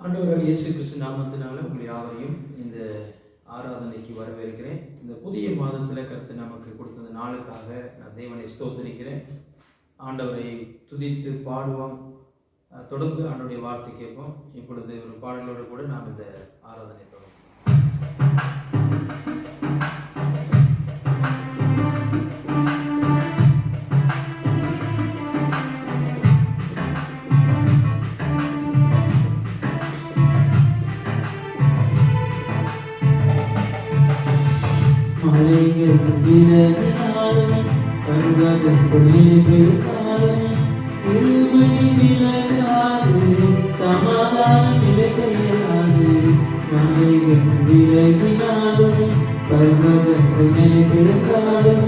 ஆண்டவராகிய இயேசு கிறிஸ்து நாமத்தினால உங்களை யாவரையும் இந்த ஆராதனைக்கு வரவேற்கிறேன். இந்த புதிய மாதத்தில் கர்த்தர் நமக்கு கொடுத்த நாளுக்காக நான் தேவனை ஸ்தோத்திரிக்கிறேன். ஆண்டவரை துதித்து பாடுவோம். தொடர்ந்து ஆண்டவருடைய வார்த்தை கேட்போம். இப்பொழுது ஒரு பாடலோடு கூட நாம் இந்த ஆராதனை தொடரும். மலைகள் விலகினாலும் பர்வதங்கள் விலகினாலும் இருமை விலகாது, சமாதானம் விலகையாது. மலைகள் விலகினாலும் பர்வதங்கள் விலகாலும்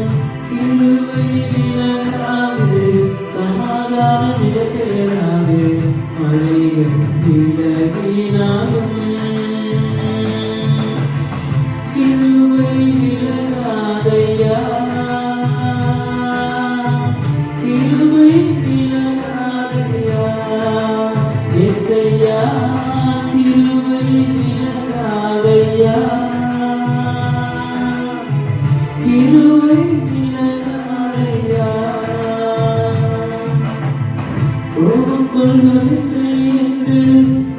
இருமை விலகாது, சமாதானம் விலகையாது. மலைகள் விலகினாலும் கிருபை விலகாதையா, கிருபை விலகாதையா, இயேசையா கிருபை விலகாதையா, கிருபை விலகாதையா. கோபம் கொள்வதில்லை என்று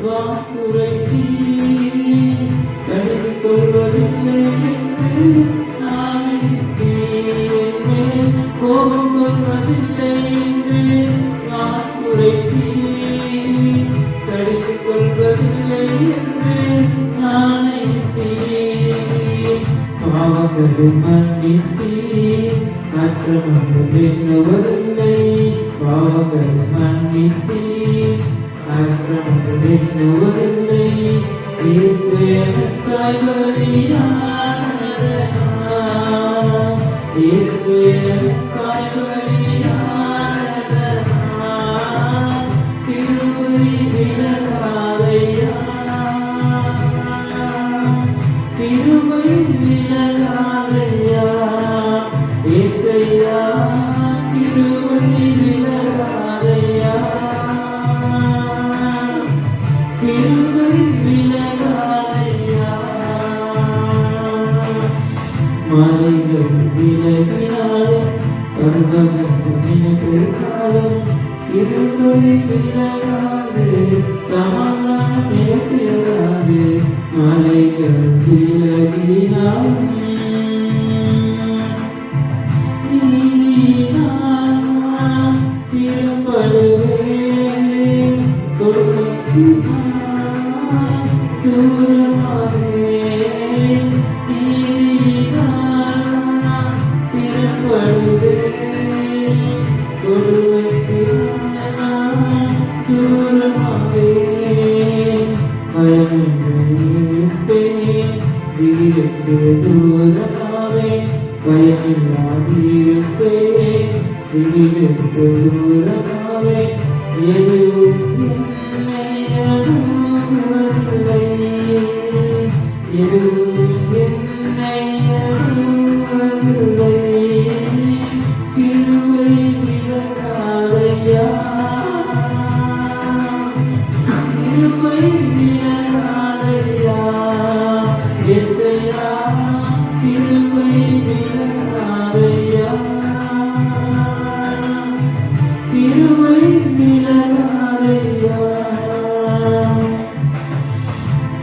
வாக்குரைத்தீ, கடிந்து கொள்வதில்லை என்று நாணித்தீர். கோபம் கொள்வதில்லை என்று வாக்குரைத்தீர், கடிந்து கொள்வதில்லை என்று நாணித்தீர். பாவங்களை மன்னித்தீர், அக்கிரமங்கள் எண்ணுவதில்லை. பாவங்களை மன்னித்தீர், அக்கிரமங்கள் எண்ணுவதில்லை. இயேசு எனக்காய் பலியானதனால், இயேசு எனக்காய் பலியானதனால், கிருபை விலகாதையா, கிருபை விலகாதையா, இயேசையா கிருபை விலகாதையா, கிருபை விலகாதையா. மலைகள் விலகினாலும் பர்வதங்கள் விலகினாலும் கிருபை விலகாது, சமாதானம் விலகாது. மலைகள் விலகினாலும் நீதியினால் திரும்படுவேன், கொடுமையினால் தூரமாவேன். நீதியினால் திரும்படுவேன், கொடுமையினால் தூரமாவேன். பயமின்றிருப்பேன், திகிலுக்கு தூரமாவேன். பயமில்லாதிருப்பேன், திகிலுக்கு தூரமாவேன். எதுவும் என்னை அணுகுவதில்லை, எதுவும் என்னை அணுகுவதில்லை. கிருபை விலகாதையா, கிருபை விலகாதையா, இயேசையா கிருபை விலகாதையா, கிருபை விலகாதையா.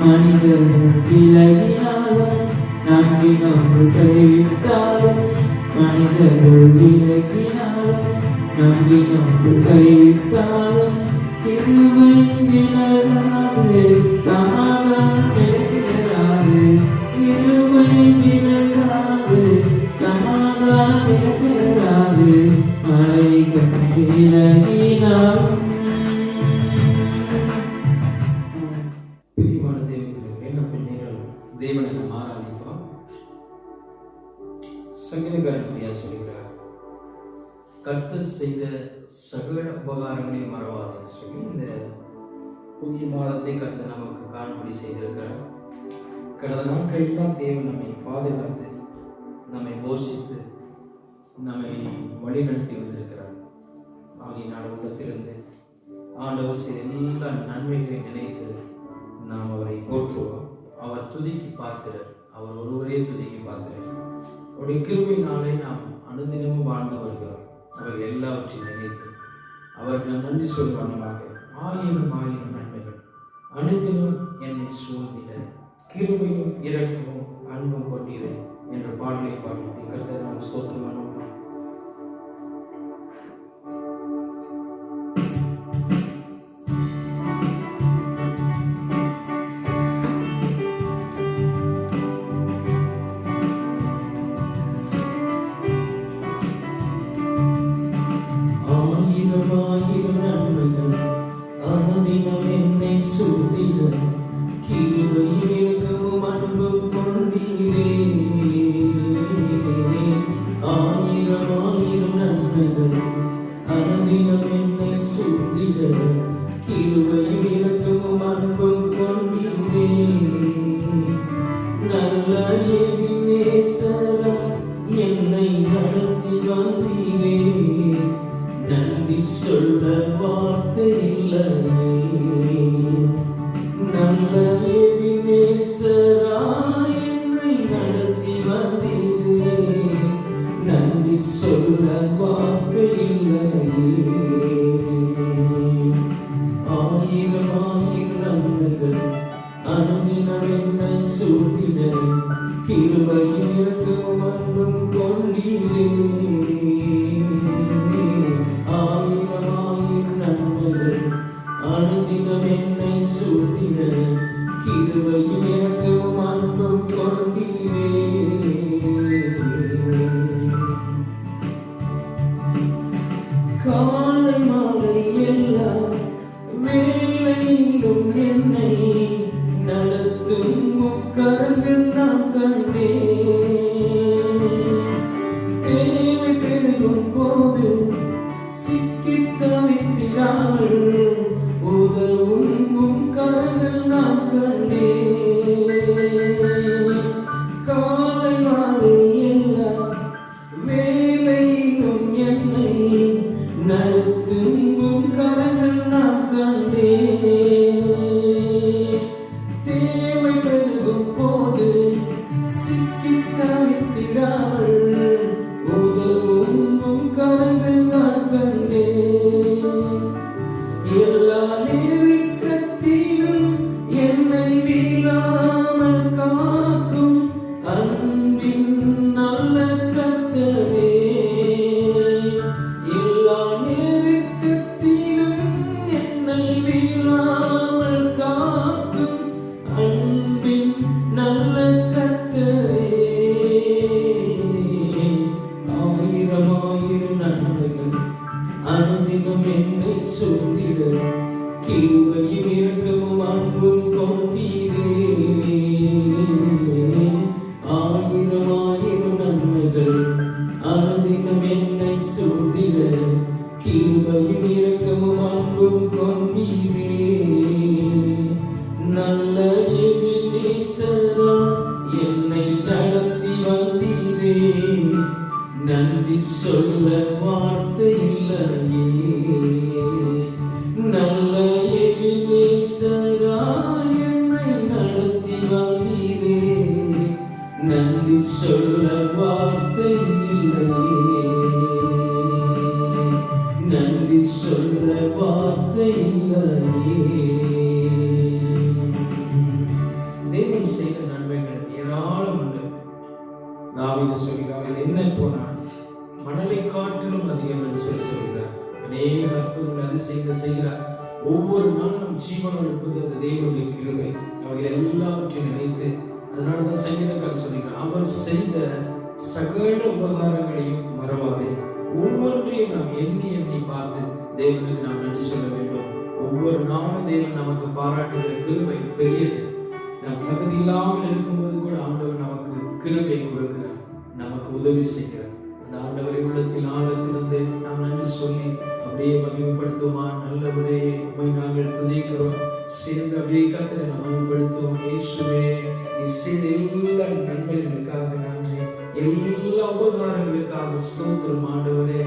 மனிதர்கள் விலகினாலும் நம்பினோர்கள் கைவிட்டாலும், மனிதர்கள் விலகினாலும் நம்பினோர்கள் கைவிட்டாலும், கிருபை விலகாது, சமாதானம் விலகாது. கிருபை விலகாது, சமாதானம் விலகாது. மலைகள் விலகினாலும். பிரியமான தேவர்களே, என்ன பிள்ளைகள், தேவனை நாம் ஆராதிப்போம். சங்கீதக்காரன் சொல்கிறார், கர்த்தர் செய்த சகல உபகாரங்களையும் மறவாதுன்னு சொல்லி இந்த புதிய மாதத்தை கர்த்தர் நமக்கு காணும்படி செய்திருக்கிறார். கடந்த நாட்களெல்லாம் தேவன் நம்மை பாதுகாத்து, நம்மை போஷித்து, நம்மை வழிநடத்தி வந்திருக்கிறார். ஆகிய நாள் உள்ளத்திலிருந்து ஆண்டவர் செய்த எல்லா நன்மைகளை நினைத்து பாத்திரர். அவர் ஒருவரே துதிக்கு பாத்திரர். அவருடைய கிருபையினாலே நாம் அனுதினமும் வாழ்ந்து வருகிறோம். அவர் எல்லாவற்றையும் நினைத்து அவருக்கு நான் நன்றி சொல்லும் வண்ணமாக ஆயிரம் ஆயிரம் நன்மைகள் அனுதினம் என்னை சூழ்ந்திட கிருபையும் இரக்கமும் அன்பும் கொண்டீரே என்ற பாடலை பாடி கர்த்தரை நாம் ஸ்தோத்திரம் பண்ணுவோம். ஒவ்வொரு நாளும் ஜீவனோடு இருப்பது அந்த தேவனுடைய கிருபை. அவைகள் எல்லாவற்றையும் நினைத்து, அதனாலதான் சங்கீதக்காரர் சொல்கிறார், அவர் செய்த சகல உபகாரங்களையும் மறவாதே. ஒவ்வொன்றையும் நாம் எண்ணி எண்ணி பார்த்து தேவனுக்கு நாம் நன்றி சொல்ல வேண்டும். ஒவ்வொரு நாளும் தேவன் நமக்கு பாராட்டுகிற கிருபை பெரியது. நாம் தகுதி இல்லாமல் இருக்கும்போது கூட ஆண்டவர் நமக்கு கிருபை கொடுக்கிறார், நமக்கு உதவி செய்கிறார். அந்த ஆண்டவரை உள்ளத்தில் ஆழத்திலிருந்து நாம் நன்றி சொல்லி அப்படியே மகிமைப்படுத்துவோமா? நல்லவரே, உம்மை நாங்கள் துதிக்கிறோம். சேர்ந்து அப்படியே கர்த்தரை மகிமைப்படுத்துவோம். இயேசுவே, நீ செய்த எல்லா நன்மைகளுக்காக நன்றி, எல்லா உபகாரங்களுக்காக ஸ்தோத்திரம் ஆண்டவரே.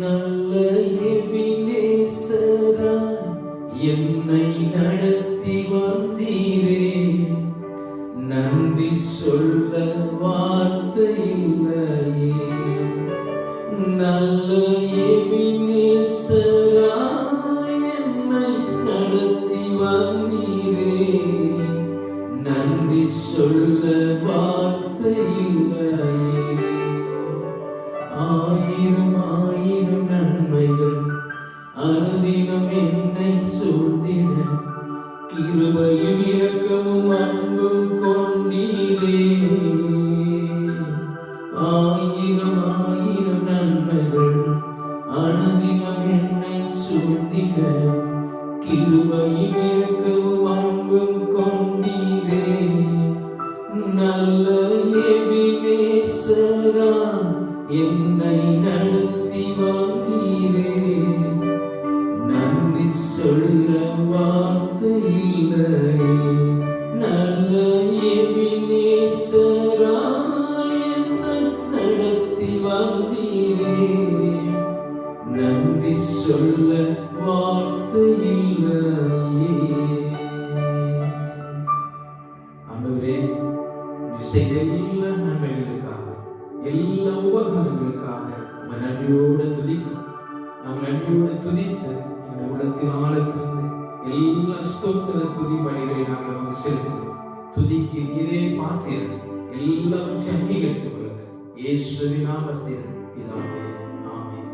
நல்ல எபினேசரா என்னை நடத்தி வந்தீரே, கிருபையும் இரக்கமும் அன்பும் கொண்டீரே. ஆயிரம் ஆயிரம் நன்மைகள் அனுதினம் என்னை சூழ்ந்திட, கிருபையும் இரக்கமும் அன்பும் கொண்டீரே. நல்ல எபினேசரா என்னை நடத்தி வந்தீரே. நன்றி சொல்ல வார்த்தை இல்லையே. நல்ல எபினேசரா என்னை நடத்தி வந்தீரே. நன்றி சொல்ல வார்த்தை இல்லையே. ஆண்டவரே, செய்த எல்லா நன்மைகளுக்காக, எல்லா உபகாரங்களுக்காக நன்றியோடு துதிக்கிறோம். நாம் நன்றியோடு துதித்து எங்கள் உள்ளத்தின் ஆழத்திலிருந்து எல்லா ஸ்தோத்திர துதி பலிகளை நாங்கள் நமக்கு செலுத்துகிறோம். துதிக்கு நீரே பார்த்தீர்கள், எல்லாவற்றையும் அங்கீகரித்துக் கொள்ளுங்கள். இயேசுவின் நாமத்தில் பிதாவே, ஆமென்.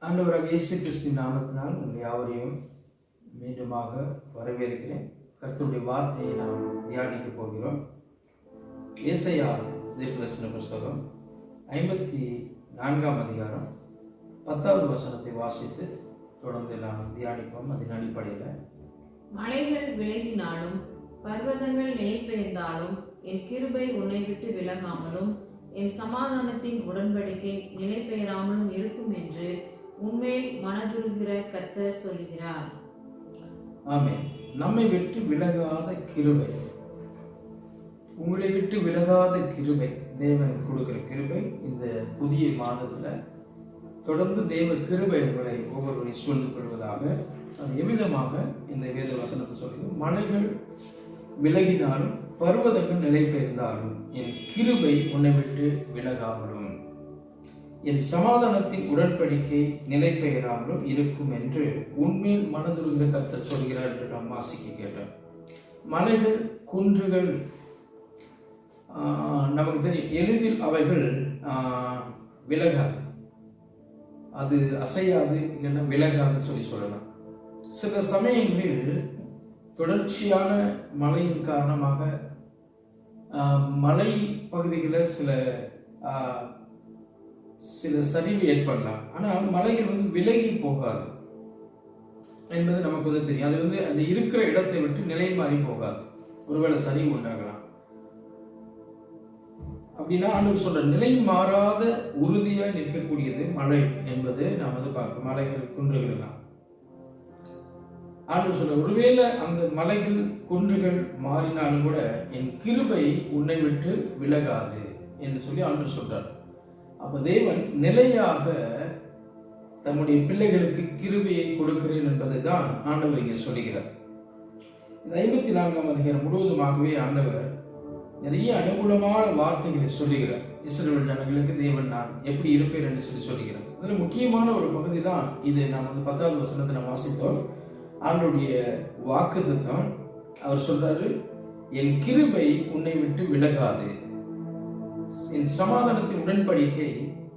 ஆண்டவராக இயேசு கிறிஸ்துவின் நாமத்தினால் உங்கள் யாவரையும் மீண்டுமாக வரவேற்கிறேன். கர்த்தருடைய வார்த்தையை நாம் தியானிக்க போகிறோம். ஏசாயா தீர்க்கதரிசன புஸ்தகம் 54ஆம் அதிகாரம் 10வது வசனத்தை வாசித்து தொடர்ந்து நாம் தியானிப்போம். அதன் அடிப்படையில், மலைகள் விலகினாலும் பர்வதங்கள் நிலைபெயர்ந்தாலும் என் கிருபை உன்னை விட்டு விலகாமலும் என் சமாதானத்தின் உடன்படிக்கை நிலைபெயராமலும் இருக்கும் என்று உண்மையை மனதுருகிற கர்த்தர் சொல்லுகிறார். ஆமென். நம்மை விட்டு விலகாத கிருபை, உங்களை விட்டு விலகாத கிருபை, தேவன் கொடுக்கிற கிருபை இந்த புதிய மாதத்துல தொடர்ந்து தேவ கிருபை உங்களை ஒவ்வொருவரையும் சூழ்ந்து கொள்வதாக. அது எவ்விதமாக இந்த வேத வசனத்தை சொல்லுங்க. மலைகள் விலகினாலும் பர்வதங்கள் நிலை பெயர்ந்தாலும் என் கிருபை உன்னை விட்டு விலகாமலும் என் சமாதானத்தின் உடன்படிக்கை நிலை பெயராமலும் இருக்கும் என்று உண்மையில் மனதுருகிற கர்த்தர் சொல்கிறார் என்று நாம் வாசிக்க கேட்டோம். மலைகள், குன்றுகள் நமக்கு தெரியும், எளிதில் அவைகள் விலகாது, அது அசையாது, இல்லைன்னா விலகாதுன்னு சொல்லலாம். சில சமயங்களில் தொடர்ச்சியான மழையின் காரணமாக மலை பகுதிகளில் சில சரிவு ஏற்படலாம். ஆனால் மலைகள் விலகி போகாது என்பது நமக்கு தெரியும். அது அது இருக்கிற இடத்தை விட்டு நிலை மாறி போகாது. ஒருவேளை சரிவு உண்டாகலாம். அப்படின்னா ஆண்டவர் சொல்ற நிலை மாறாத உறுதியாக நிற்கக்கூடியது மலை என்பது நாம் பார்க்க. மலைகள், குன்றுகள் எல்லாம் ஆண்டவர் சொல்ற, ஒருவேளை அந்த மலைகள், குன்றுகள் மாறினாலும் கூட என் கிருபை உன்னை விட்டு விலகாது என்று சொல்லி ஆண்டவர் சொல்றார். அப்ப தேவன் நிலையாக தம்முடைய பிள்ளைகளுக்கு கிருபையை கொடுக்கிறேன் என்பதை தான் ஆண்டவர் இங்கே சொல்லுகிறார். இந்த 54ஆம் அதிகாரம் முழுவதுமாகவே ஆண்டவர் நிறைய அனுகூலமான வார்த்தைகளை சொல்லுகிறார். இஸ்ரவேல் ஜனங்களுக்கு தேவன் நான் எப்படி இருப்பேன் என்று சொல்லுகிறார். அதுல முக்கியமான ஒரு பகுதி தான் இது. நாம் 10வது வசனத்தை நாம் வாசித்தோம். ஆண்டவருடைய வாக்குத்தத்தம். அவர் சொல்றாரு, என் கிருபை உன்னை விட்டு விலகாது, என் சமாதானத்தின் உடன்படிக்கை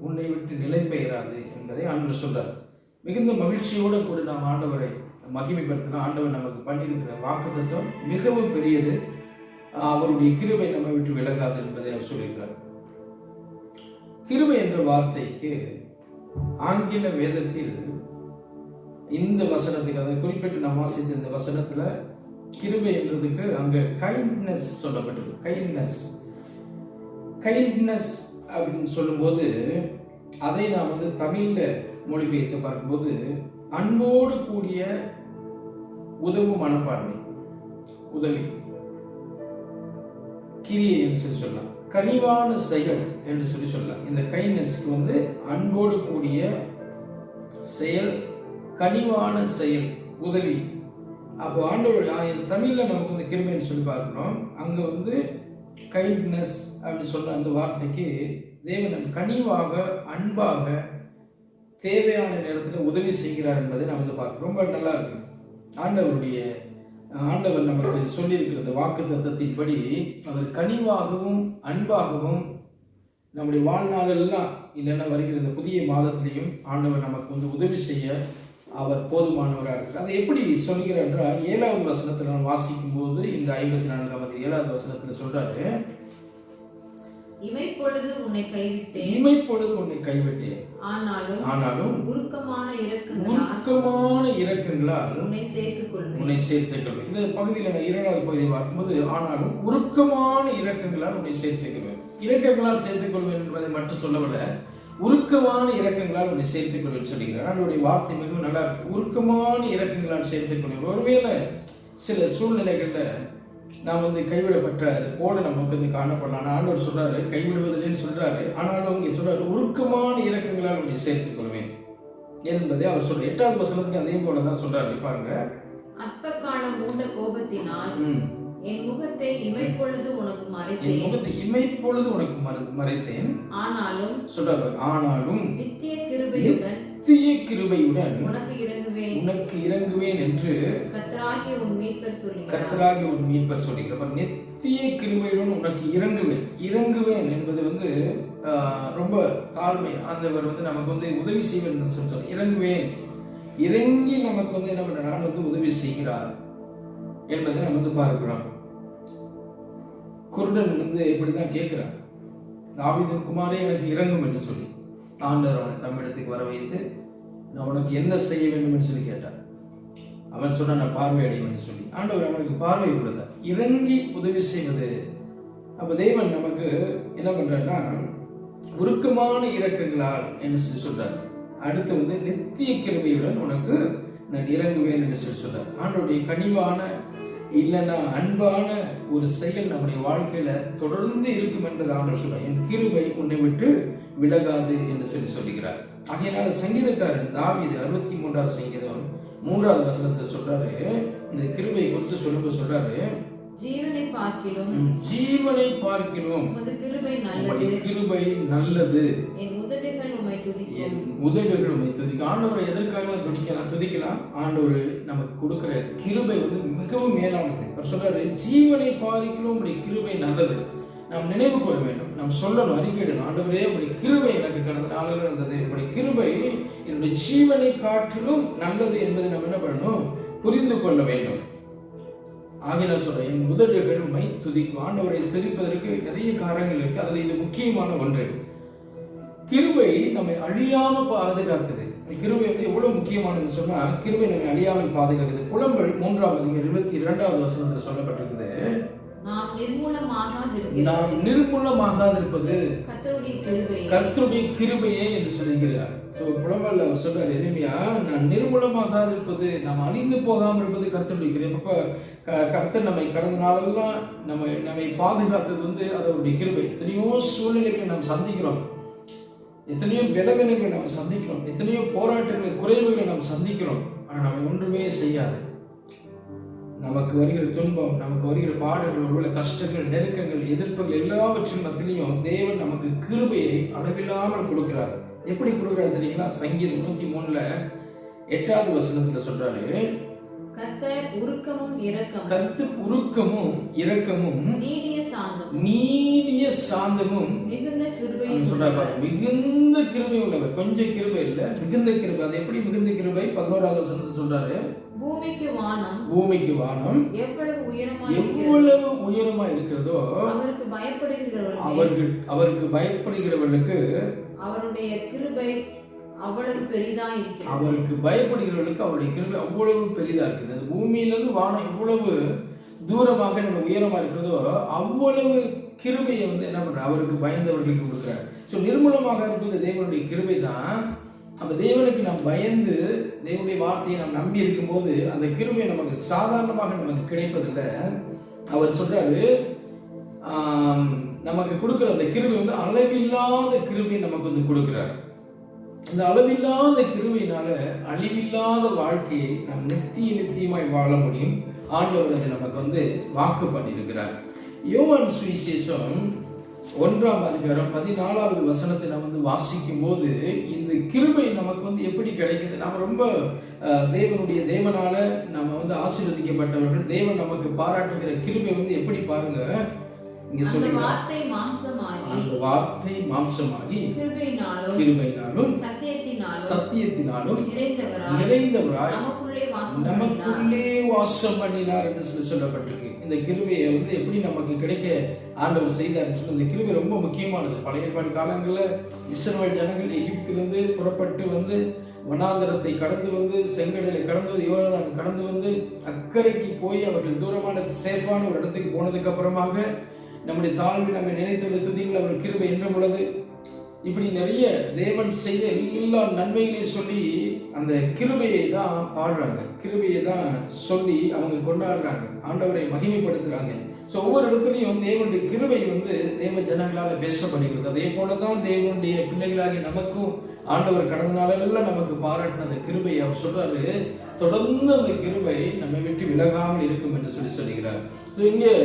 உன்னை விட்டு நிலை பெயராது என்பதை ஆண்டவர் சொல்றார். மிகுந்த மகிழ்ச்சியோடு கூட நாம் ஆண்டவரை மகிமைப்படுத்தினா, ஆண்டவர் நமக்கு பண்ணியிருக்கிற வாக்குத்தத்தம் மிகவும் பெரியது. அவருடைய கிருபை நம்மை விட்டு விலகாது என்பதை அவர் சொல்லியிருக்கிறார். கிருபை என்ற வார்த்தைக்கு ஆங்கில வேதத்தில் இந்த வசனத்துக்கு, அதை குறிப்பிட்டு நாம் வாசித்த இந்த வசனத்துல கிருபை என்றதுக்கு அங்க கைண்ட்னஸ் சொல்லப்பட்டிருக்கு. கைண்ட்னஸ் அப்படின்னு சொல்லும்போது அதை நாம் தமிழ்ல மொழிபெயர்த்து பார்க்கும்போது அன்போடு கூடிய உதவும் மனப்பான்மை, உதவி, கிரியை என்று சொல்லலாம். கனிவான செயல் என்று சொல்லலாம். இந்த கைண்ட்னஸ்க்கு அன்போடு கூடிய செயல், கனிவான செயல், உதவி. அப்போ ஆண்டவர் தமிழ்ல நமக்கு கிருபைன்னு சொல்லி பார்க்கிறோம். அங்க கைண்ட்னஸ் அப்படின்னு சொன்ன அந்த வார்த்தைக்கு தேவன் கனிவாக, அன்பாக, தேவையான நேரத்தில் உதவி செய்கிறார் என்பதை நாம் பார்க்கிறோம். ரொம்ப நல்லா இருக்கு. ஆண்டவர் நமக்கு சொல்லியிருக்கிறது வாக்கு தத்தத்தின்படி அவர் கனிவாகவும், அன்பாகவும், நம்முடைய வாழ்நாளெல்லாம் இல்லைன்னா வருகிற இந்த புதிய மாதத்திலையும் ஆண்டவர் நமக்கு வந்து உதவி செய்ய அவர் போதுமானவராக இருக்கிறார். அதை எப்படி சொல்கிறார் என்றால் 7வது வசனத்தில் நாம் வாசிக்கும் போது இந்த 54வது 7வது வசனத்தில் சொல்றாரு, இமைப்பொழுது உன்னை கைவிட்டேன், இமைப்பொழுது உன்னை கைவிட்டேன், ஆனாலும் உருக்கமான இரக்கங்களால் உன்னை சேர்த்துக் கொள்வேன். இந்த பகுதியில் நான் 2வது பகுதியை பார்க்கும்போது, ஆனாலும் உருக்கமான இரக்கங்களால் உன்னை சேர்த்துக் கொள்வேன். இரக்கங்களால் சேர்த்துக் கொள்வேன் என்பதை மட்டும் சொல்லவிட உருக்கமான இரக்கங்களால் உன்னை சேர்த்துக் கொள்வேன் சொல்லுகிறார். அவருடைய வார்த்தை மிகவும் நல்லா இருக்கு. உருக்கமான இரக்கங்களால் சேர்த்துக் கொள்வேன். ஒருவேளை சில சூழ்நிலைகள்ல நாம் வந்து கைவிடப்பட்ட அது போல நமக்கு வந்து காணப்படலாம். ஆண்டவர் சொல்றாரு கைவிடுவதில்லைன்னு சொல்றாரு. ஆனாலும் இங்கே சொல்றாரு உருக்கமான இரக்கங்களால் உன்னை சேர்த்துக் கொள்வேன் என்பதை அவர் சொல்ற 8வது வசனத்துக்கு அதே போலதான் சொல்றாரு. பாருங்க, அற்ப காலம் மூண்ட கோபத்தினால் என் முகத்தை இமைப்பொழுது உனக்கு மறைத்தேன், ஆனாலும் நித்திய கிருபையுடன் உனக்கு இறங்குவேன் என்று கர்த்தராகிய உன் மீட்பர் சொல்லுகிறார். நித்திய கிருபையுடன் உனக்கு இறங்குவேன் என்பது வந்து ரொம்ப தாழ்மை. ஆண்டவர் வந்து நமக்கு வந்து உதவி செய்வேன் சொல்றார். இறங்கி நமக்கு வந்து என்ன பண்றார், வந்து உதவி செய்கிறார் என்பதை நம்ம வந்து பார்க்கிறோம். குருடன் வந்து எப்படிதான் கேட்கிறான், தாவீதின் குமாரே எனக்கு இறங்கும் என்று சொல்லி ஆண்டவர் அவனை தம்மிடத்துக்கு வர வைத்து, நான் உனக்கு என்ன செய்ய வேண்டும் என்று சொல்லி கேட்டான். அவன் சொன்ன நான் பார்வை அடையும் என்று சொல்லி ஆண்டவர் அவனுக்கு பார்வை கொடுத்தார். இறங்கி உதவி செய்வது. அப்ப தேவன் நமக்கு என்ன பண்றாருன்னா உருக்கமான இரக்கங்களால் என்று சொல்லி சொல்றாரு. அடுத்து வந்து நித்திய கிருபையுடன் உனக்கு நான் இறங்குவேன் என்று சொல்லி சொல்றார். ஆண்டவருடைய கனிவான இல்லைன்னா அன்பான ஒரு செயல் நம்முடைய வாழ்க்கையில தொடர்ந்து இருக்கும் என்பது ஆண்டவர் சொல்றார். என் கிருபை உன்னை விட்டு விலகாது என்று சொல்லி சொல்லுகிறார். ஆகையினால சங்கீதக்காரன் தாவீது 63வது சங்கீதம் 3வது வசனத்தை சொல்றாரு. இந்த கிருபை குறித்து சொல்றாரு, ஜீவனை பார்க்கிலும் உமது கிருபை நல்லது, என் உதடுகள் உம்மை துதிக்கும். ஆண்டவரை எதற்காக துதிக்கலாம்? ஆண்டவர் நமக்கு கொடுக்கிற கிருபை வந்து மிகவும் மேலானது. அவர் சொல்றாரு, ஜீவனை பார்க்கிலும் உங்களுடைய கிருபை நல்லது. நாம் நினைவு கொள்ள வேண்டும், நாம் சொல்லணும், அறிக்கையிடணும். ஆண்டவரே உங்களுடைய கிருபை எனக்கு கடந்த நாளில் இருந்தது, உங்களுடைய கிருபை என்னுடைய ஜீவனை காட்டிலும் நல்லது என்பதை நம்ம என்ன பண்ணணும், புரிந்து கொள்ள வேண்டும். ஆகிய சொல்றேன், என் உதடுகள் உம்மை துதிக்கும். ஆண்டவரை துதிப்பதற்கு நிறைய காரணங்கள் இருக்கு. அதுல இது முக்கியமான ஒன்று. கிருபை நம்மை அழியாம பாதுகாக்குது. கிருபை வந்து எவ்வளவு முக்கியமானது சொன்னா, கிருபை நம்மை அழியாமல் பாதுகாக்குது. புலம்பல் 3வது 22வது வசனத்துல சொல்லப்பட்டிருக்குது, நாம் நிர்மூலமாகாதிருப்பது கர்த்தருடைய கிருபையே என்று சொல்லுகிறார். புலம்பல்ல அவர் சொல்றாரு, எரேமியா, நான் நிர்மூலமாகாதிருப்பது, நாம் அழிந்து போகாமல் இருப்பது கர்த்தருடைய கிருபை. கர்த்தர் நம்மை கடந்த நாளெல்லாம் நம்மை பாதுகாத்தது வந்து அதனுடைய கிருபை. எத்தனையோ சூழ்நிலைகளை நாம் சந்திக்கிறோம், எத்தனையோ பலவீனங்களை நாம் சந்திக்கிறோம், எத்தனையோ போராட்டங்களை குறைவுகளை நாம் சந்திக்கிறோம். ஆனால் நம்ம ஒன்றுமே செய்யாது. நமக்கு வருகிற துன்பம், நமக்கு வருகிற பாடுகள், ஒருவேளை கஷ்டங்கள், நெருக்கங்கள், எதிர்ப்புகள் எல்லாவற்றின் மத்தியிலையும் தேவன் நமக்கு கிருபையை அளவில்லாமல் கொடுக்கிறார். எப்படி கொடுக்கிறார் தெரியுங்களா? சங்கீதம் 103ல 8வது வசனத்துல சொல்றாரு, கர்த்தர் உருக்கமும் இரக்கமும் நீடிய சாந்தமும் மிகுந்த கிருபையும் சொல்றாரு. மிகுந்த கிருபை உள்ளவர், கொஞ்சம் கிருபை இல்ல, மிகுந்த கிருபை. அது எப்படி மிகுந்த கிருபை? 11வது வசனத்துல சொல்றாரு, பூமிக்கு வானம் எவ்வளவு உயரமா இருக்கிறதோ அவருக்கு பயப்படுகிறவர்களுக்கு அவருடைய கிருபை அவ்வளவு பெரிதா இருக்கிறது. அவருக்கு பயப்படுகிறவர்களுக்கு அவருடைய கிருபை அவ்வளவு பெரிதா இருக்குது. அந்த பூமியிலிருந்து வானம் எவ்வளவு தூரமாக நம்ம உயரமா இருக்கிறதோ அவ்வளவு கிருபையை வந்து என்ன பண்ற, அவருக்கு பயந்தவர்களுக்கு கொடுக்குறாரு. ஸோ நிர்மூலமாக இருப்பது தேவனுடைய கிருபை தான். அப்ப தேவனுக்கு நாம் பயந்து தேவனுடைய வார்த்தையை நாம் நம்பி இருக்கும் போது அந்த கிருபை நமக்கு சாதாரணமாக நமக்கு கிடைப்பதில்லை. அவர் சொல்றாரு, நமக்கு கொடுக்கிற அந்த கிருபை வந்து அளவில்லாத கிருபை நமக்கு வந்து கொடுக்கிறார். இந்த அளவில்லாத கிருபையினால அழிவில்லாத வாழ்க்கையை நாம் நித்தியமாய் வாழ முடியும். ஆண்டவர் அதை நமக்கு வந்து வாக்கு பண்ணியிருக்கிறார். யோவான் சுவிசேஷம் 1ஆம் அதிகாரம் 14வது வசனத்தை நாம் வந்து வாசிக்கும் போது இந்த கிருபை நமக்கு வந்து எப்படி கிடைக்குது? நாம் ரொம்ப தேவனால நம்ம வந்து ஆசீர்வதிக்கப்பட்டவர்கள். தேவன் நமக்கு பாராட்டுகிற கிருபை வந்து எப்படி பாருங்க, இங்க அந்த சொல்லுங்க, வார்த்தை மாம்சமாகி அந்த வார்த்தை மாம்சமாகி கிருபையினாலும் கிருபையினாலும் சத்தியத்தினாலும் சத்தியத்தினாலும் நிறைந்தவராய் நிறைந்தவராய் நமக்குள்ளே வாசம் பண்ணினார். நமக்குள்ளே வாசம் பண்ணினார் என்று சொல்லப்பட்டிருக்கு. இந்த கிருபையை எப்படி நமக்கு கிடைக்க ஆண்டவர் செய்தார் சொல்லி, இந்த கிருபை ரொம்ப முக்கியமானது. பழைய ஏற்பாடு காலங்களில் இஸ்ரவேல் ஜனங்கள் எகிப்திலிருந்து புறப்பட்டு வனாந்தரத்தை கடந்து செங்கடலை கடந்து யோர்தான் கடந்து அக்கறைக்கு போய் அவர்கள் தூரமான சேஃபான ஒரு இடத்துக்கு போனதுக்கு அப்புறமாக நம்முடைய தாழ்வை நம்ம நினைத்துள்ள துதிகள் அவர் கிருபை என்றும் உள்ளது. இப்படி நிறைய தேவன் செய்த எல்லா நன்மைகளையும் சொல்லி அந்த கிருபையை தான் பாடுறாங்க, கிருபையை தான் சொல்லி அவங்க கொண்டாடுறாங்க, ஆண்டவரை மகிமைப்படுத்துறாங்க. ஸோ ஒவ்வொரு இடத்துலையும் தேவனுடைய கிருபை தேவ ஜனங்களால் பேசப்படுகிறது. அதே போலதான் தேவனுடைய பிள்ளைகளாகி நமக்கும் ஆண்டவர் கடந்த நாளெல்லாம் நமக்கு பாராட்டின கிருபை அவர் சொல்றாரு, தொடர்ந்து அந்த கிருபை நம்மை விட்டு விலகாமல் இருக்கும் என்று சொல்லுகிறார். ஸோ இங்கே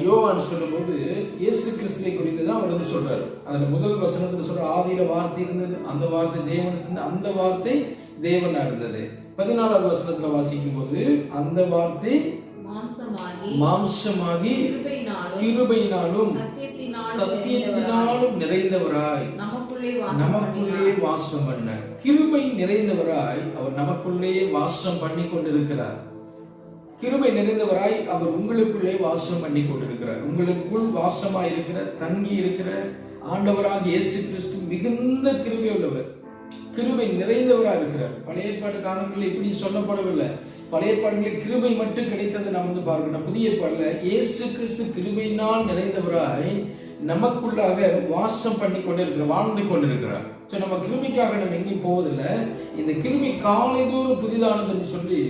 யோவான் சொல்லும்போது இயேசு கிறிஸ்துவை குறித்து தான் அவர் சொல்றாரு. அதுல முதல் வசனத்துல சொல்ற, ஆதியில வார்த்தை இருந்தது, அந்த வார்த்தை தேவனுக்கு இருந்தது, அந்த வார்த்தை தேவனா இருந்தது. 14வது வசனத்துல வாசிக்கும் போது, அந்த வார்த்தை மாம்சமாகி கிருபையினாலும் சத்தியத்தினாலும் நிறைந்தவராய் நமக்குள்ளே வாசம் பண்ணார். கிருபை நிறைந்தவராய் அவர் நமக்குள்ளே வாசம் பண்ணி கொண்டிருக்கிறார். கிருபை நிறைந்தவராய் அவர் உங்களுக்குள்ளே வாசம் பண்ணி கொண்டிருக்கிறார். உங்களுக்குள் வாசமாய் இருக்கிற, தங்கி இருக்கிற ஆண்டவராக இயேசு கிறிஸ்து மிகுந்த கிருபை உள்ளவர், கிருபை நிறைந்தவராக இருக்கிறார். பழைய ஏற்பாடு காலங்களில் இப்படி சொல்லப்படவில்லை. பழைய ஏற்பாடுகளில் கிருபை மட்டும் கிடைத்ததை நாம் பார்க்கணும். புதிய ஏற்பாடுல இயேசு கிறிஸ்து கிருபையினால் நிறைந்தவராய் நமக்குள்ளாக வாசம் பண்ணி கொண்டிருக்கிறார், வாழ்ந்து கொண்டிருக்கிறார். ஸோ நம்ம கிருபைக்காக நம்ம எங்கேயும் போவதில்லை. இந்த கிருபை காலைதோறும் புதிதானதுன்னு சொல்லி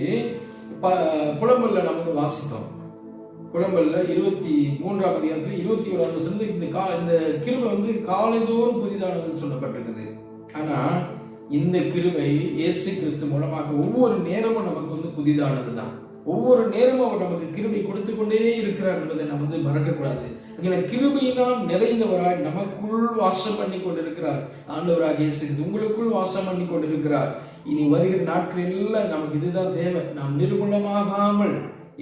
புலம்பல்ல நம்ம வாசித்தோம். புலம்பல்ல 23ஆம் அதிகாரத்தில் 21ஆம் வசனத்துல இந்த கிருபை காலைதோறும் புதிதானதுன்னு சொல்லப்பட்டிருக்குது. ஆனா இந்த கிருபை இயேசு கிறிஸ்து மூலமாக ஒவ்வொரு நேரமும் நமக்கு புதிதானதுதான். ஒவ்வொரு நேரமும் அவர் நமக்கு கிருபை கொடுத்து கொண்டே இருக்கிறார் என்பதை நம்ம மறக்கக்கூடாது. கிருபையினால் நிறைந்தவராய் நமக்குள் வாசம் பண்ணி கொண்டிருக்கிறார் ஆண்டவராக இயேசு கிறிஸ்து. உங்களுக்குள் வாசம் பண்ணி கொண்டிருக்கிறார். இனி வருகிற நாட்கள் எல்லாம் நமக்கு இதுதான் தேவை. நாம் நிர்மூலமாகாமல்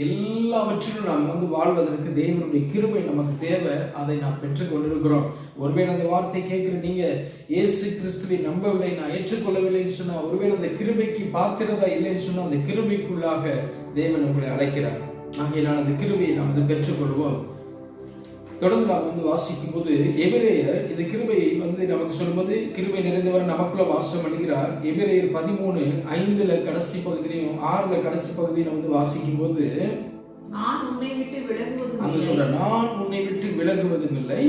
எல்லாவற்றிலும் நாம் வாழ்வதற்கு தேவனுடைய கிருபை நமக்கு தேவை. அதை நாம் பெற்றுக் கொண்டிருக்கிறோம். ஒருவேளை அந்த வார்த்தை கேட்கிற நீங்க இயேசு கிறிஸ்துவை நம்பவில்லை, நான் ஏற்றுக்கொள்ளவில்லைன்னு சொன்னா, ஒருவேளை அந்த கிருபைக்கு பாத்திரதா இல்லைன்னு சொன்னா, அந்த கிருபைக்குள்ளாக தேவன் உங்களை அழைக்கிறார். ஆகையினால் அந்த கிருபையை நாம் பெற்றுக்கொள்வோம். தொடர்ந்து நாம் வாசிக்கும் போது எபிரேயர் இந்த கிருபையை நமக்கு சொல்லும்போது, கிருபை நிறைந்தவர் நமக்குள்ள வாசம் பண்ணுகிறார். எபிரேயர் 13:5 கடைசி பகுதியிலையும் 6 கடைசி பகுதியில வாசிக்கும் போது, நான் உன்னை விட்டு விலகுவதும் அங்க சொல்ற, நான் உன்னை விட்டு விலகுவதும் இல்லை,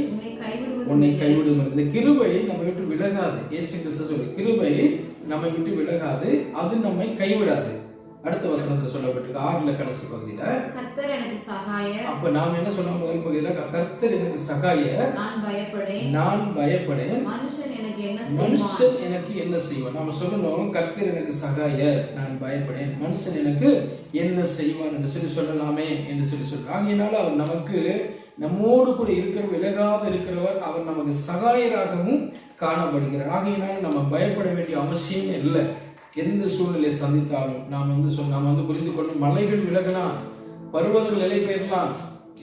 உன்னை கைவிடுவதும். இந்த கிருபை நம்ம விட்டு விலகாது. இயேசு கிறிஸ்து சொல்ற கிருபை நம்மை விட்டு விலகாது, அது நம்மை கைவிடாது. அடுத்த வசனத்துல சொல்லப்பட்டிருக்கு 6 கடைசி பகுதியில, கர்த்தர் எனக்கு சகாயர். அப்ப நாம என்ன சொல்றோம்? முதல் பகுதியில கர்த்தர் எனக்கு சகாயர், நான் பயப்படேன், மனுஷன் எனக்கு என்ன செய்வான். நாம சொல்லணும், கர்த்தர் எனக்கு சகாயர், நான் பயப்படேன், மனுஷன் எனக்கு என்ன செய்வான் என்று சொல்லலாமே என்று சொல்றாங்க. ஆகையினால அவர் நமக்கு நம்மோடு கூட இருக்கிற விலகாத இருக்கிறவர், அவர் நமக்கு சகாயராகவும் காணப்படுகிறார். ஆகையினால நம்ம பயப்பட வேண்டிய அவசியமே இல்லை. எந்த சூழ்நிலை சந்தித்தாலும் நாம் புரிந்து கொண்டு, மலைகள் விலகலாம், பருவங்கள் நிலை பெயரலாம்,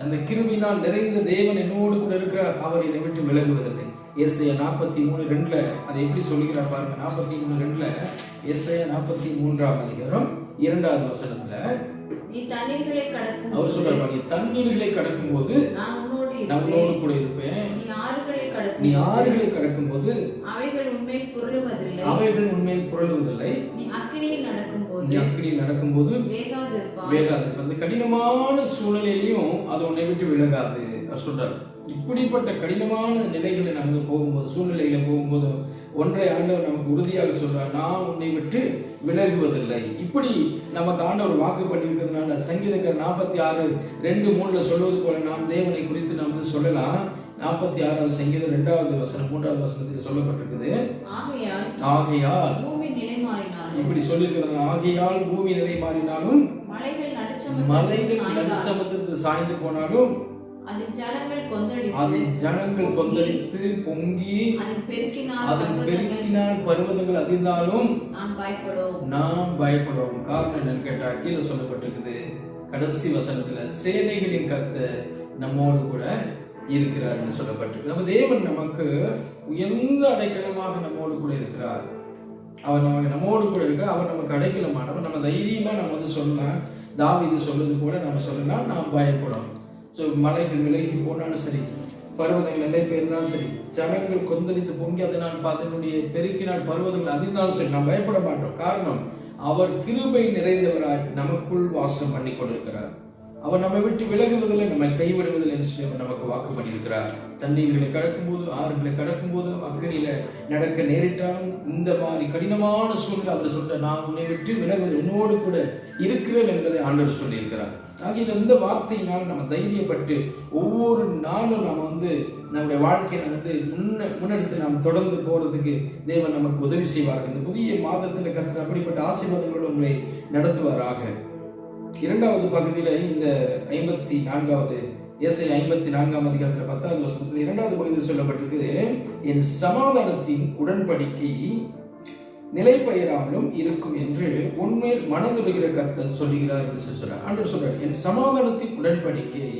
அந்த கிருபையினால் நிறைந்த தேவன் என்னோடு கூட இருக்கிறார், அவர் என்னை விட்டு விலகுவதில்லை. ஏசாயா 43:2 அதை எப்படி சொல்லுகிறார் பாருங்க. 43:2 ஏசாயா 43ஆம் அதிகாரம் 2வது வசனத்துல அவர் சொல்றாரு, நீ தண்ணீர்களை கடக்கும் போது நான் உன்னோடு கூட இருப்பேன், நீ ஆறுகளை கடக்கும் போது அவைகள் உண்மையில் புரளுவதில்லை, நீ அக்கினியில் நடக்கும்போது வேகாது. அந்த கடினமான சூழ்நிலையிலையும் அது உன்னை விட்டு விலகாது சொல்றாரு. இப்படிப்பட்ட கடினமான நிலைகளை நாங்கள் போகும்போது, சூழ்நிலையில போகும்போது ஒன்றை ஆண்டவர் நமக்கு உறுதியாக சொல்றார், நான் உன்னை விட்டு விலகுவதில்லை. இப்படி நமக்கு ஆண்டவர் வாக்கு பண்ணிவிட்டதுனால சங்கீதக்காரர் 46:2-3 சொல்வது போல நாம் தேவனை குறித்து நாம் சொல்லலாம். 46வது சங்கீதம் 2வது வசனம் 3வது வசனத்தில் சொல்லப்பட்டிருக்குது, ஆகையால் இப்படி சொல்லியிருக்கிறது, ஆகையால் பூமி நிலை மாறினாலும், மலைகள் நடுசமுத்திரத்தில் சாய்ந்து போனாலும், அதன் ஜனங்கள் கொந்தளித்து பொங்கி அதன் பெருக்கினால் பர்வதங்கள் அதிர்ந்தாலும் நாம் பயப்படும். காரணம் என்னன்னு கேட்டா, கீழே சொல்லப்பட்டிருக்குது கடைசி வசனத்துல, சேனைகளின் கர்த்தர் நம்மோடு கூட இருக்கிறார் என்று சொல்லப்பட்டிருக்கு. நம்ம தேவன் நமக்கு உயர்ந்த அடைக்கலமாக நம்மோடு கூட இருக்கிறார். அவர் நம்மோடு கூட இருக்க, அவர் நமக்கு அடைக்கலமானவர். நம்ம தைரியமா நம்ம வந்து சொல்லலாம், தாவீது சொல்றது போல நம்ம சொல்லலாம், நாம் பயப்படும். ஸோ மலைகள் விலகி போனாலும் சரி, பர்வதங்கள் நிலை பெயர்ந்தாலும் சரி, ஜனங்கள் கொந்தளித்து பொங்கி அதனால் அதனுடைய பெருக்கினால் பர்வதங்கள் அதிர்ந்தாலும் சரி, நாம் பயப்பட மாட்டோம். காரணம், அவர் கிருபை நிறைந்தவராய் நமக்குள் வாசம் பண்ணி கொண்டிருக்கிறார். அவர் நம்மை விட்டு விலகுவதில்லை, நம்மை கைவிடுவதில்லை என்று சொல்லி அவர் நமக்கு வாக்கு பண்ணியிருக்கிறார். தண்ணீர்களை கடக்கும்போது, ஆறுகளை கடக்கும் போது, அக்கறையில நடக்க நேரிட்டாலும், இந்த மாதிரி கடினமான சூழ்நிலை அவர் சொல்ற, நான் உன்னை விட்டு விலகுவது என்னோடு கூட இருக்கிறேன் என்பதை ஆண்டவர் சொல்லியிருக்கிறார். ஆகிய இந்த வார்த்தையினால் நம்ம தைரியப்பட்டு ஒவ்வொரு நாளும் நம்ம வந்து நம்முடைய வாழ்க்கையை வந்து முன்னெடுத்து நாம் தொடர்ந்து போறதுக்கு தேவன் நமக்கு உதவி செய்வார்கள். இந்த புதிய மாதத்தில் கர்த்தர் அப்படிப்பட்ட ஆசீர்வாதங்களோடு உங்களை நடத்துவாராக. இரண்டாவது பகுதியில இந்த 54வது ஏசாயா 54ஆம் அதிகாரத்தில் 10வது வசனத்தில் இரண்டாவது பகுதியில் சொல்லப்பட்டிருக்கு, என் சமாதானத்தின் உடன்படிக்கை நிலை பெயராமலும் இருக்கும் என்று உண்மையில் மனதுருகிற கர்த்தர் சொல்லுகிறார் என்று சொல்றார். ஆண்டவர் சொல்றார், என் சமாதானத்தின் உடன்படிக்கை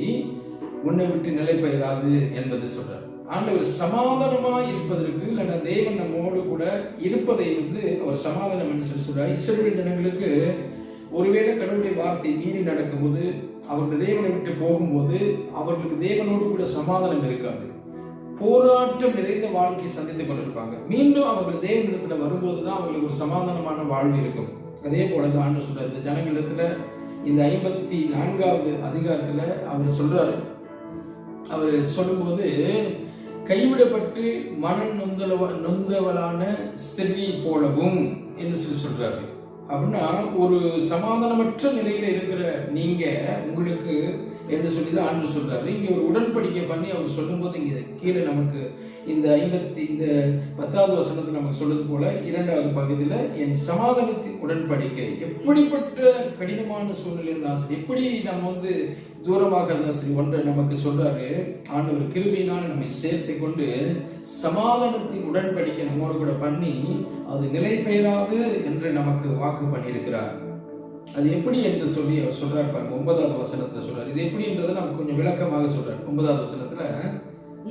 உன்னை விட்டு நிலை பெயராது என்பது சொல்றார். ஆண்டவர் சமாதானமாய் இருப்பதற்கு, இல்லைன்னா தேவன் நம்மோடு கூட இருப்பதை வந்து அவர் சமாதானம் என்று சொல்லி சொல்றார். இஸ்ரவேல் ஜனங்களுக்கு ஒருவேளை கடவுளுடைய வார்த்தை மீறி நடக்கும்போது, அவர்கள் தேவனை விட்டு போகும்போது அவர்களுக்கு தேவனோடு கூட சமாதானம் இருக்காது. போராட்டம் நிறைந்த வாழ்க்கையை சந்தித்துக் கொண்டிருப்பாங்க. மீண்டும் அவர்கள் தேவனிடத்துல வரும்போது தான் அவங்களுக்கு ஒரு சமாதானமான வாழ்வு இருக்கும். அதே போலதான் ஆண்டு சொல்ற இந்த ஜனங்களிடத்துல இந்த 54வது அதிகாரத்துல அவர் சொல்றாரு. அவர் சொல்லும்போது, கைவிடப்பட்டு மனம் நொந்தவளான ஸ்திரீ போலவும் என்று சொல்லி சொல்றாரு. அப்படின்னா ஒரு சமாதானமற்ற நிலையில இருக்கிற நீங்க உங்களுக்கு என்று சொல்லி தான் ஆண்டு சொல்றாரு. இங்க ஒரு உடன்படிக்கை பண்ணி அவர் சொல்லும்போது இங்க கீழே நமக்கு இந்த 10வது வசனத்தில் நமக்கு சொல்றது போல இரண்டாவது பகுதியில என் சமாதானத்தின் உடன்படிக்கை, எப்படிப்பட்ட கடினமான சூழ்நிலை இருந்தாலும் சரி, எப்படி நம்ம வந்து தூரமாக இருந்தாலும் சரி, ஒன்றை நமக்கு சொல்றாரு. ஆண்டவர் கிருபையினால் நம்மை சேர்த்து கொண்டு சமாதானத்தின் உடன்படிக்கை நம்மோடு கூட பண்ணி அது நிலை பெயராது என்று நமக்கு வாக்கு பண்ணியிருக்கிறார். அது எப்படி என்று சொல்லி அவர் சொல்றாரு பாருங்க. 9வது வசனத்துல சொல்றாரு. இது எப்படி என்றதை நமக்கு கொஞ்சம் விளக்கமாக சொல்றாரு. 9வது வசனத்துல,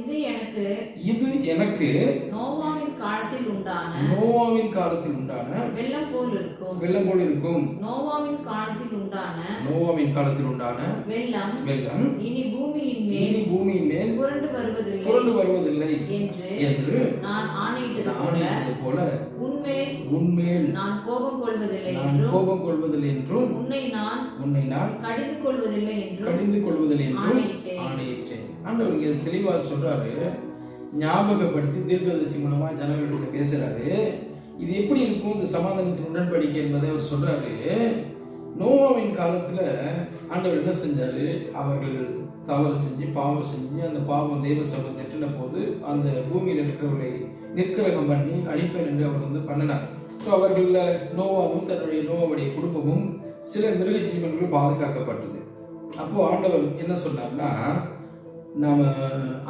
இது எனக்கு நோவாவின் காலத்தில் உண்டான வெள்ளம் போல் இருக்கும். நோவாவின் காலத்தில் உண்டான வெள்ளம் இனி பூமியின் மேல் புரண்டு வருவதில்லை என்று நான் ஆணையிட்டது போல உன்மேல் நான் கோபம் கொள்வதில்லை என்றும் உன்னை நான் கடிந்து கொள்வதில்லை என்றும் ஆணையிட்டேன். ஆண்டவர் இங்க தெளிவா சொல்றாரு, ஞாபகப்படுத்தி தீர்க்கதரிசி மூலமா ஜனங்களுக்கு பேசுறாரு. இது எப்படி இருக்கும் இந்த சமாதானத்தின் உடன்படிக்கை என்பதை அவர் சொல்றாரு. நோவாவின் காலத்துல ஆண்டவர் என்ன செஞ்சாரு, அவர்கள் தவறு செஞ்சு பாவம் செஞ்சு அந்த பாவம் தேவ சபை எட்டின போது அந்த பூமியில் இருக்கிறவர்களை நிற்கிரகம் பண்ணி அழிப்பேன் என்று அவர் வந்து பண்ணினார். ஸோ அவர்கள நோவாவும் நோவாவுடைய குடும்பமும் சில மிருக ஜீவன்களும் பாதுகாக்கப்பட்டது. அப்போ ஆண்டவர் என்ன சொன்னார்னா, நாம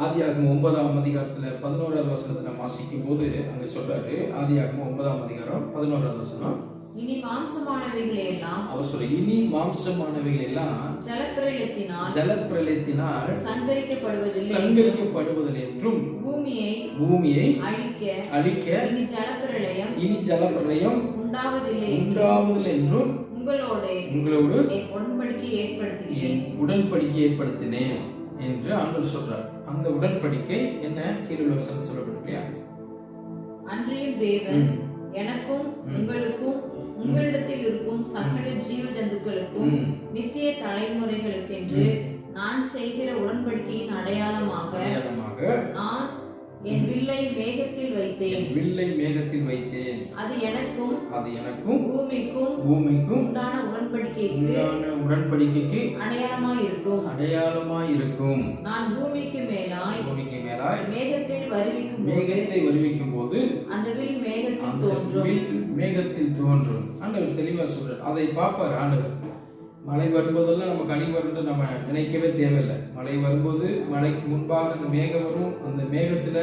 ஆதியாகமம் 9ஆம் அதிகாரத்துல 11வது வசனத்தை நம்ம வாசிக்கும் போது அங்க சொல்றாரு. ஆதியாகமம் 9ஆம் அதிகாரம் 11வது வசனம், இனி மாம்சமானவைகளை எல்லாம் அவர் சொல்ற, இனி மாம்சமானவைகள் எல்லாம் ஜலப்பிரளயத்தினால் சங்கரிக்கப்படுவதில்லை என்றும் பூமியை அழிக்க இனி ஜலப்பிரளயம் உண்டாவதில்லை என்றும் உங்களோடு உடன்படிக்கை ஏற்படுத்தினேன் என்று ஆண்டவர் சொல்றார். அந்த உடன்படிக்கை என்ன? கீழே வசனத்தில் சொல்லப்பட்டிருக்கா, அன்றியும் தேவன் எனக்கும் உங்களுக்கும் உங்களிடத்தில் இருக்கும் சகல ஜீவ ஜந்துக்களுக்கும் நித்திய தலைமுறைகளுக்கென்று நான் செய்கிற உடன்படிக்கையின் அடையாளமாக நான் என் வில்லை மேகத்தில் வைத்தேன். அது எனக்கும் பூமிக்கும் உண்டான உடன்படிக்கைக்கு அடையாளமாய் இருக்கும். நான் பூமிக்கு மேலாய் மேகத்தை வருவிக்கும் போது அந்த வில் மேகத்தில் தோன்றும். ஆண்டவர் தெளிவா சொல்றார். அதை பார்ப்பார் ஆண்டவர். மழை வரும்போதெல்லாம் நமக்கு அணி வரும்னு நம்ம நினைக்கவே தேவையில்லை. மழை வரும்போது மழைக்கு முன்பாக அந்த மேகம் வரும். அந்த மேகத்துல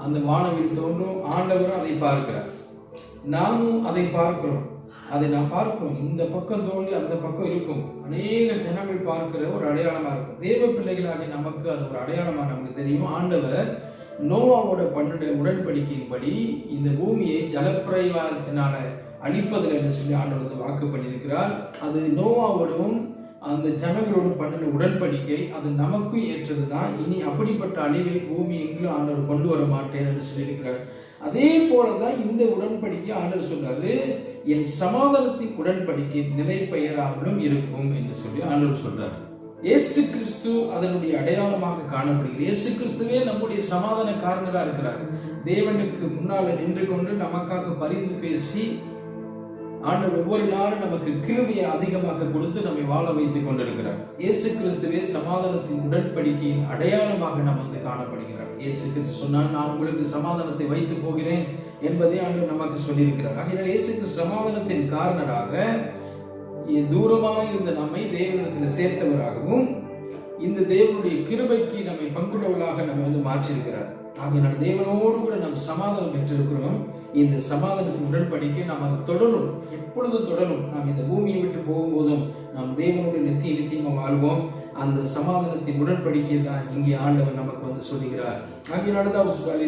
அந்த வானவில் தோன்றும். ஆண்டவரும் அதை பார்க்கிறார், நாமும் அதை பார்க்கிறோம். அதை நாம் பார்க்கிறோம். இந்த பக்கம் தோண்டி அந்த பக்கம் இருக்கும். அநேக ஜனங்கள் பார்க்கிற ஒரு அடையாளமா இருக்கும். தேவ பிள்ளைகளாக நமக்கு அது ஒரு அடையாளமா நமக்கு தெரியும். ஆண்டவர் நோவாவோட பண்ணின உடன்படிக்கையின்படி இந்த பூமியை ஜலப்பிரவாகத்தினால அழிப்பதில் என்று சொல்லி ஆண்டவர் வாக்கு பண்ணியிருக்கிறார். அது நோவாவோடும் அந்த ஜனங்களோடு பண்ணின உடன்படிக்கை அது நமக்கும் ஏற்றதுதான். இனி அப்படிப்பட்ட அழிவை பூமி எங்கிலும் ஆண்டவர் கொண்டு வர மாட்டேன் என்று சொல்லியிருக்கிறார். அதே போலதான் இந்த உடன்படிக்கை ஆண்டவர் சொல்றாரு, என் சமாதானத்தின் உடன்படிக்கை நிலை பெயராமலும் இருக்கும் என்று சொல்லி ஆண்டவர் சொல்றார். இயேசு கிறிஸ்து அதனுடைய அடையாளமாக காணப்படுகிறது. இயேசு கிறிஸ்துவே நம்முடைய சமாதான காரணரா இருக்கிறார். தேவனுக்கு முன்னால நின்று கொண்டு நமக்காக பரிந்து பேசி ஆண்டவர் ஒவ்வொரு நாளும் நமக்கு கிருபையை அதிகமாக கொடுத்து நம்மை வாழ வைத்துக் கொண்டிருக்கிறார். இயேசு கிறிஸ்துவே சமாதானத்தின் உடன்படிக்கையின் அடையாளமாக நமக்கு காணப்படுகிறார். இயேசு கிறிஸ்து சொன்னால், நான் உங்களுக்கு சமாதானத்தை வைத்து போகிறேன் என்பதை ஆண்டவர் நமக்கு சொல்லியிருக்கிறார். ஆகையால் இயேசு கிறிஸ்து சமாதானத்தின் காரணராக தூரமாக இருந்த நம்மை தேவனிடத்தில் சேர்த்தவராகவும் இந்த தேவனுடைய கிருபைக்கு நம்மை பங்குள்ளவர்களாக நம்ம மாற்றியிருக்கிறார். ஆகையினால் தேவனோடு கூட நாம் சமாதானம் பெற்றிருக்கிறோம். இந்த சமாதானத்தின் உடன்படிக்கை நாம் அதை தொடரும், எப்பொழுதும் தொடரும். நாம் இந்த பூமியை விட்டு போகும்போதும் நாம் தேவனோடு நித்தியமா வாழ்வோம். அந்த சமாதானத்தின் உடன்படிக்கை தான் இங்கே ஆண்டவர் நமக்கு சொல்லுகிறார். ஆகையினால்தான் அவர் சொல்றார்,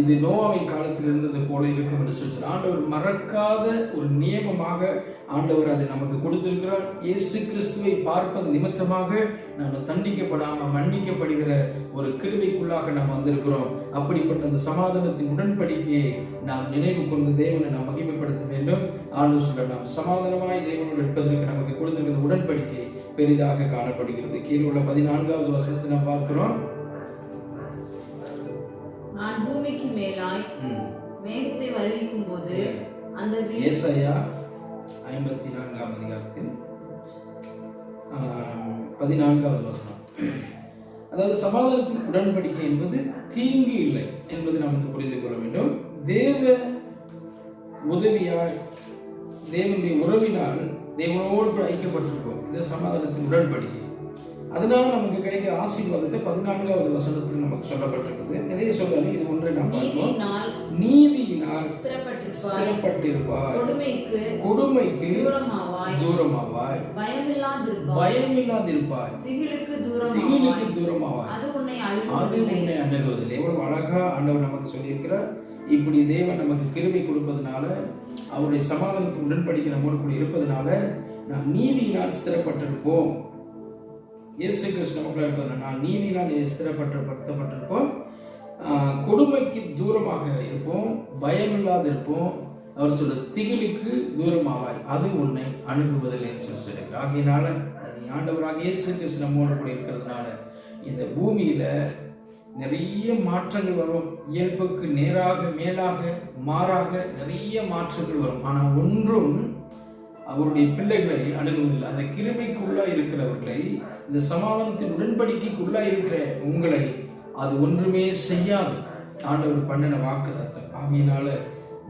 இது நோவாவின் காலத்தில் இருந்தது போல இருக்கும் என்று சொல்றார். ஆண்டவர் மறக்காத ஒரு நியமமாக ஆண்டவர் அதை நமக்கு கொடுத்திருக்கிறார். இயேசு கிறிஸ்துவை பார்ப்பது நிமித்தமாக நாம் தண்டிக்கப்படாம மன்னிக்கப்படுகிற ஒரு கிருபைக்குள்ளாக நாம் வந்திருக்கிறோம். அப்படிப்பட்ட அந்த சமாதானத்தின் உடன்படிக்கையை நாம் நினைவு கொண்டு தேவனை நாம் மகிமைப்படுத்த வேண்டும். ஆண்டவர் சொல்ற, நாம் சமாதானமாய் தேவனோடு இருப்பதற்கு நமக்கு கொடுத்திருக்கிற உடன்படிக்கை பெரிதாக காணப்படுகிறது. கீழே உள்ள 14வது வசனத்தை நாம் பார்க்கிறோம். நான் பூமிக்கு மேலாய் மேகத்தை வருவிக்கும் போது அந்த ஏசாயா 54ஆம் அதிகாரத்தில் 14வது வசனம். அதாவது சமாதானத்தின் உடன்படிக்கை என்பது தீங்கு இல்லை என்பதை நாம் புரிந்து கொள்ள வேண்டும். தேவ உதவியால், தேவனுடைய உறவினால் தேவனோடு கூட ஐக்கியப்பட்டிருக்கோம். இந்த சமாதானத்தின் உடன்படிக்கை, அதனால நமக்கு கிடைக்கிற ஆசீர்வாதத்தை 14வது வசனத்தில் நமக்கு சொல்லப்பட்டிருக்குது. நிறைய சொல்றாரு. இது ஒன்றை நாம் பார்ப்போம். நீதியினால் ஸ்திரப்பட்டிருப்பாய், கொடுமைக்கு தூரமாவாய், பயமில்லாதிருப்பாய், திகிலுக்கு தூரமாவாய், அது உன்னை அணுகுவதில்லை. எவ்வளவு அழகா ஆண்டவர் நமக்கு சொல்லியிருக்கிறார். இப்படி தேவன் நமக்கு கிருபை கொடுப்பதனால, அவருடைய சமாதானத்தின் உடன்படிக்கை நம்மோடு கூட இருப்பதனால நாம் நீதியினால் ஸ்திரப்பட்டிருப்போம். இயேசு கிறிஸ்து நமக்குள்ள இருப்பதனால நான் நீதியினால் ஸ்திரப்பட்டிருப்போம். கொடுமைக்கு தூரமாக இருப்போம், பயமில்லாது இருப்போம். அவர் சொல்ற திகிலுக்கு தூரமாவாய், அது உன்னை அணுகுவதில்லை சொல்லியிருக்கிறார். ஆகையினால ஆண்டவராக இயேசு கிறிஸ்து நம்மோடு கூட இருக்கிறதுனால இந்த பூமியில நிறைய மாற்றங்கள் வரும். இயல்புக்கு நேராக மேலாக மாறாக நிறைய மாற்றங்கள் வரும். ஆனால் ஒன்றும் அவருடைய பிள்ளைகளை அணுகுவதில்லை. அந்த கிருபைக்குள்ளா இருக்கிறவர்களை, இந்த சமாதானத்தின் உடன்படிக்கைக்குள்ளா இருக்கிற உங்களை அது ஒன்றுமே செய்யாது. ஆண்டவர் பண்ணின வாக்குத்தத்தம். ஆகையினால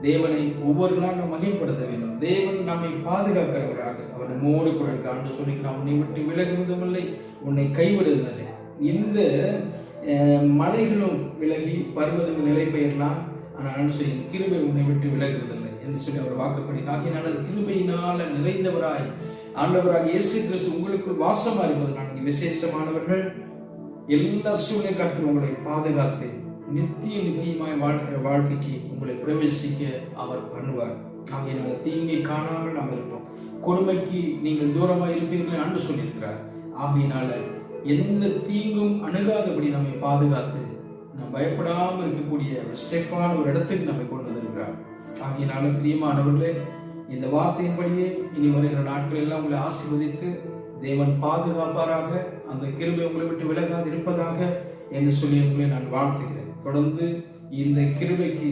தேவனை ஒவ்வொரு நாள் நாம் மகிமைப்படுத்த வேண்டும். தேவன் நம்மை பாதுகாக்கிறவராக அவர் நம்மோடு கூட இருக்க. ஆண்டு சொல்லிக்கிறான், உன்னை விட்டு விலகுவதும் இல்லை, உன்னை கைவிடுவதில்லை. இந்த மலைகளும் விலகி பர்வதங்கள் நிலை பெயரலாம், ஆனால் சொல்லி கிருபை உன்னை விட்டு விலகுவதில்லை என்று சொல்லி அவர் வாக்குப்படினார். ஆகையினால கிருபையினால நிறைந்தவராய் ஆண்டவராக இயேசு கிறிஸ்து உங்களுக்குள் வாசமா இருப்பதனால் நீங்க விசேஷமானவர்கள். எல்லா சூழ்நிலை காட்டும் உங்களை பாதுகாத்து நித்தியமாய் வாழ்கிற வாழ்க்கைக்கு உங்களை பிரவேசிக்க அவர் பண்ணுவார். ஆகையினால தீங்கை காணாமல் நாம் இருப்போம். கொடுமைக்கு நீங்கள் தூரமாக இருப்பீர்கள் என்று சொல்லியிருக்கிறார். ஆகையினால எந்த தீங்கும் அணுகாதபடி நம்மை பாதுகாத்து நாம் பயப்படாமல் இருக்கக்கூடிய ஒரு சேஃபான ஒரு இடத்துக்கு நம்மை கொண்டு வந்திருக்கிறார். ஆகையினால பிரியமானவர்களே, இந்த வார்த்தையின்படியே இனி வருகிற நாட்கள் எல்லாம் உங்களை ஆசீர்வதித்து தேவன் பாதுகாப்பாராக, அந்த கிருபை உங்களை விட்டு விலகாது இருப்பதாக என்று சொல்லி உங்களை நான் வாழ்த்துகிறேன். தொடர்ந்து இந்த கிருபைக்கு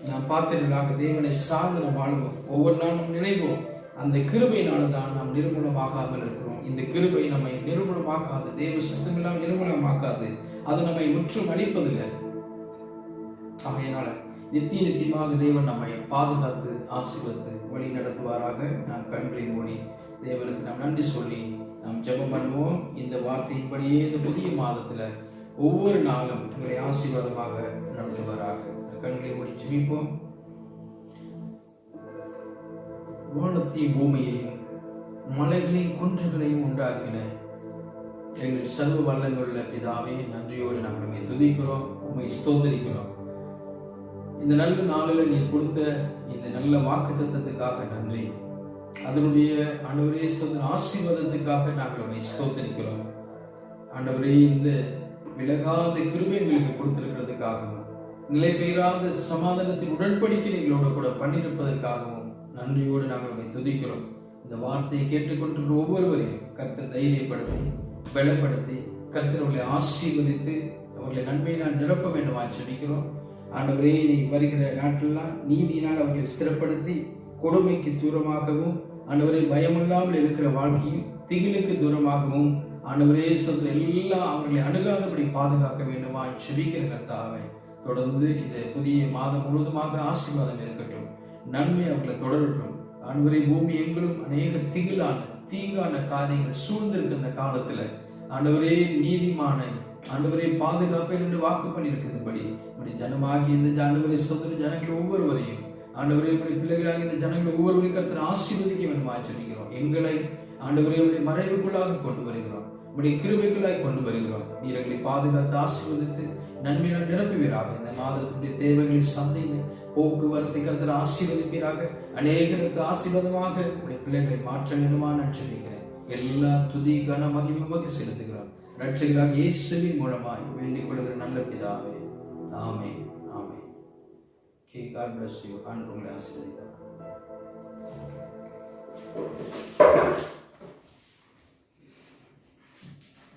நாம் பாத்திரங்களாக தேவனை சார்ந்து நாம் வாழ்வோம். ஒவ்வொரு நாளும் நினைவோம், அந்த கிருபையினால தான் நாம் நிர்மூலமாகாமல் இருக்கிறோம். இந்த கிருபை நம்மை நிர்மூலமாக்காது, தேவ சத்தமெல்லாம் நிர்மூலமாக்காது, அது நம்மை முற்றும் அளிப்பதில்லை. ஆகையினால நித்தியமாக தேவன் நம்மை பாதுகாத்து ஆசீர்வதித்து வழி நடத்துவாராக. நாம் கண்களை மூடி தேவனுக்கு நாம் நன்றி சொல்லி நாம் ஜெபம் பண்ணுவோம். இந்த வார்த்தையின்படியே இந்த புதிய மாதத்துல ஒவ்வொரு நாளும் உங்களை ஆசீர்வாதமாக நடத்துவாராக. கண்களை மூடி ஜெபிப்போம். வானத்தையும் பூமியையும் மலைகளையும் குன்றுகளையும் உண்டாக்கின எங்கள் சர்வ வல்லங்குள்ள பிதாவே, நன்றியோடு நாங்கள் உம்மை துதிக்கிறோம், உம்மை ஸ்தோத்திரிக்கிறோம். இந்த நல்ல நாளில் நீர் கொடுத்த இந்த நல்ல வாக்குத்தத்தத்துக்காக நன்றி. அதனுடைய ஆண்டவரே ஸ்தோத்திர ஆசீர்வாதத்துக்காக நாங்கள் உம்மை ஸ்தோத்திரிக்கிறோம். ஆண்டவரே, இந்த விலகாத கிருபை எங்களுக்கு கொடுத்திருக்கிறதுக்காகவும் நிலை பெயராத சமாதானத்தின் உடன்படிக்கை எங்களோட கூட பண்ணியிருப்பதற்காகவும் நன்றியோடு நாங்கள் உம்மை துதிக்கிறோம். இந்த வார்த்தையை கேட்டுக்கொண்டிருக்கிற ஒவ்வொருவரையும் கர்த்தர் தைரியப்படுத்தி பலப்படுத்தி கர்த்தர்களை ஆசீர்வதித்து அவர்களை நன்மையினால் நிரப்ப வேண்டுமா ஜெபிக்கிறோம். ஆண்டவரே, நீ வருகிற நாட்டெல்லாம் நீதியினால் அவர்களை ஸ்திரப்படுத்தி கொடுமைக்கு தூரமாகவும் ஆண்டவரே பயமில்லாமல் இருக்கிற வாழ்க்கையும் திகிலுக்கு தூரமாகவும் ஆண்டவரே ஸ்தோத்திரம் எல்லாம் அவர்களை அணுகாதபடி பாதுகாக்க வேண்டுமா ஜெபிக்கிற கர்த்தாவே, தொடர்ந்து இந்த புதிய மாதம் முழுவதுமாக ஆசீர்வாதம் இருக்கட்டும், நன்மை அவர்களை தொடரட்டும். ஆண்டவரே, பூமி எங்களும் அநேக திகிலான தீங்கான காரியங்கள் சூழ்ந்திருக்கின்ற காலத்துல ஆண்டவரே நீதிமான ஆண்டவரே பாதுகாப்பை என்று வாக்கு பண்ணியிருக்கிறபடி உடைய ஜனமாகி இந்த ஆண்டவரே ஸ்தோத்திர ஜனங்கள் ஒவ்வொருவரையும் ஆண்டவரே உடைய பிள்ளைகளாக இந்த ஜனங்கள் ஒவ்வொருவரையும் கர்த்தர் ஆசீர்வதிக்க வேண்டுமா ஜெபிக்கிறோம். எங்களை ஆண்டவரே உடைய மறைவுக்குள்ளாக கொண்டு வருகிறோம், உடைய கிருபைக்குள்ளாக கொண்டு வருகிறோம். நீர் எங்களை பாதுகாத்து ஆசீர்வதித்து நன்மையால் நிரப்புவீராக. இந்த மாதத்துடைய தேவைகளை சந்தையில் போக்குவரத்தை கர்த்தர் ஆசீர்வதிப்பீராக. அநேகருக்கு ஆசீர்வாதமாக உடைய பிள்ளைகளை மாற்ற வேண்டுமா நான் ஜெபிக்கிறேன். எல்லா துதி கன மகிமையுமாக செலுத்துகிறோம். ரட்சகராக இயேசுவின் மூலமாய் வேண்டிக் கொள்கிற நல்ல பிதாவே, ஆமென், ஆமென். God bless you. ஆண்டவரை ஆசீர்வதிப்பார்.